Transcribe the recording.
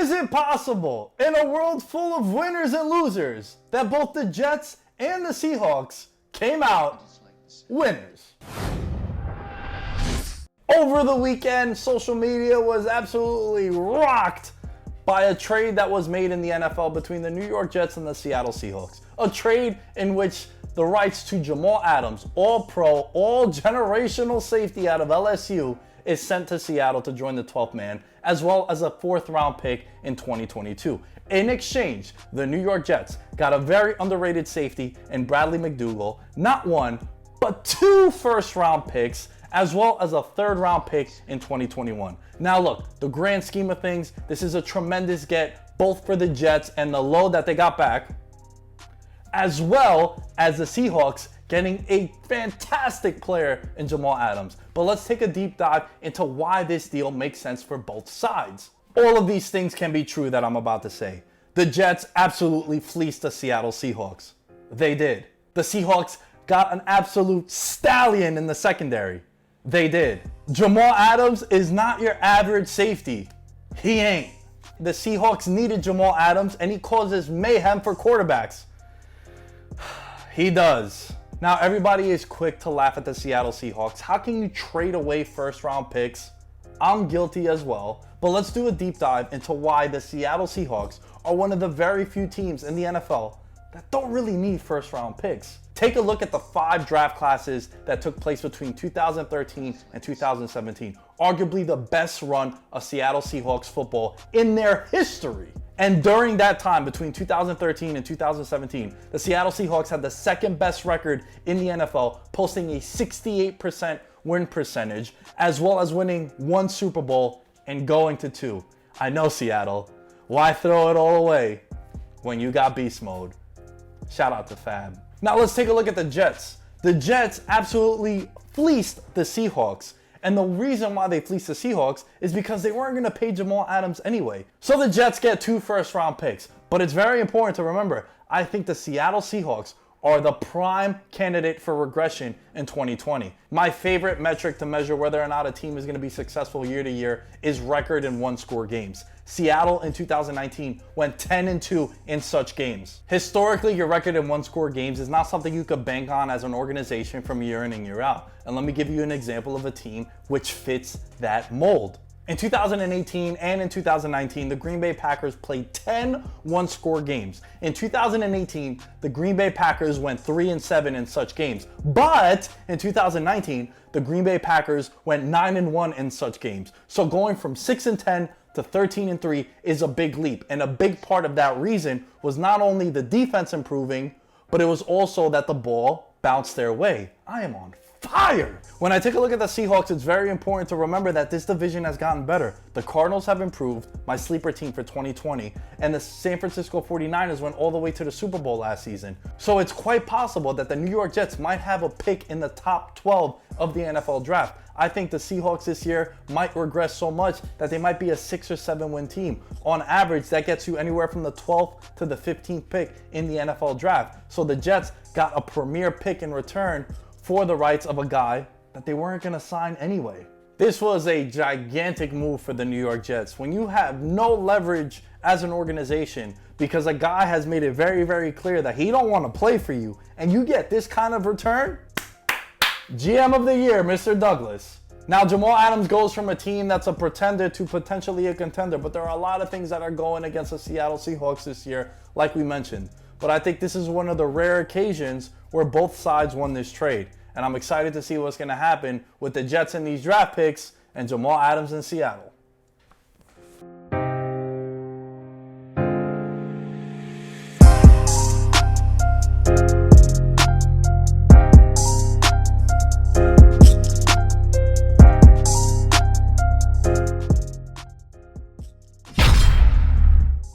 Is it possible, in a world full of winners and losers, that both the Jets and the Seahawks came out winners? Over the weekend, social media was absolutely rocked by a trade that was made in the NFL between the New York Jets and the Seattle Seahawks. A trade in which the rights to Jamal Adams, all-pro, all-generational safety out of LSU, is sent to Seattle to join the 12th man, as well as a 4th-round pick in 2022. In exchange, the New York Jets got a very underrated safety in Bradley McDougald, not one, but 2 first-round picks, as well as a 3rd-round pick in 2021. Now look, the grand scheme of things, this is a tremendous get, both for the Jets and the load that they got back, as well as the Seahawks getting a fantastic player in Jamal Adams. But let's take a deep dive into why this deal makes sense for both sides. All of these things can be true that I'm about to say. The Jets absolutely fleeced the Seattle Seahawks. They did. The Seahawks got an absolute stallion in the secondary. They did. Jamal Adams is not your average safety. He ain't. The Seahawks needed Jamal Adams, and he causes mayhem for quarterbacks. He does. Now, everybody is quick to laugh at the Seattle Seahawks. How can you trade away first-round picks? I'm guilty as well. But let's do a deep dive into why the Seattle Seahawks are one of the very few teams in the NFL that don't really need first-round picks. Take a look at the 5 draft classes that took place between 2013 and 2017. Arguably the best run of Seattle Seahawks football in their history. And during that time, between 2013 and 2017, the Seattle Seahawks had the 2nd best record in the NFL, posting a 68% win percentage, as well as winning 1 Super Bowl and going to 2. I know, Seattle. Why throw it all away when you got beast mode? Shout out to Fab. Now let's take a look at the Jets. The Jets absolutely fleeced the Seahawks. And the reason why they fleeced the Seahawks is because they weren't going to pay Jamal Adams anyway. So the Jets get 2 first-round picks. But it's very important to remember, I think the Seattle Seahawks are the prime candidate for regression in 2020. My favorite metric to measure whether or not a team is going to be successful year to year is record in 1-score games. Seattle in 2019 went 10-2 in such games. Historically, your record in 1-score games is not something you could bank on as an organization from year in and year out. And let me give you an example of a team which fits that mold. In 2018 and in 2019, the Green Bay Packers played 10 one-score games. In 2018, the Green Bay Packers went 3-7 in such games. But in 2019, the Green Bay Packers went 9-1 in such games. So going from 6-10 to 13-3 is a big leap. And a big part of that reason was not only the defense improving, but it was also that the ball bounced their way. I am on fire. When I take a look at the Seahawks, it's very important to remember that this division has gotten better. The Cardinals have improved, my sleeper team for 2020, and the San Francisco 49ers went all the way to the Super Bowl last season. So it's quite possible that the New York Jets might have a pick in the top 12 of the NFL draft. I think the Seahawks this year might regress so much that they might be a 6 or 7 win team. On average, that gets you anywhere from the 12th to the 15th pick in the NFL draft. So the Jets got a premier pick in return for the rights of a guy that they weren't going to sign anyway. This was a gigantic move for the New York Jets. When you have no leverage as an organization because a guy has made it very, very clear that he don't want to play for you, and you get this kind of return, GM of the year, Mr. Douglas. Now, Jamal Adams goes from a team that's a pretender to potentially a contender, but there are a lot of things that are going against the Seattle Seahawks this year, like we mentioned. But I think this is one of the rare occasions where both sides won this trade. And I'm excited to see what's going to happen with the Jets in these draft picks and Jamal Adams in Seattle.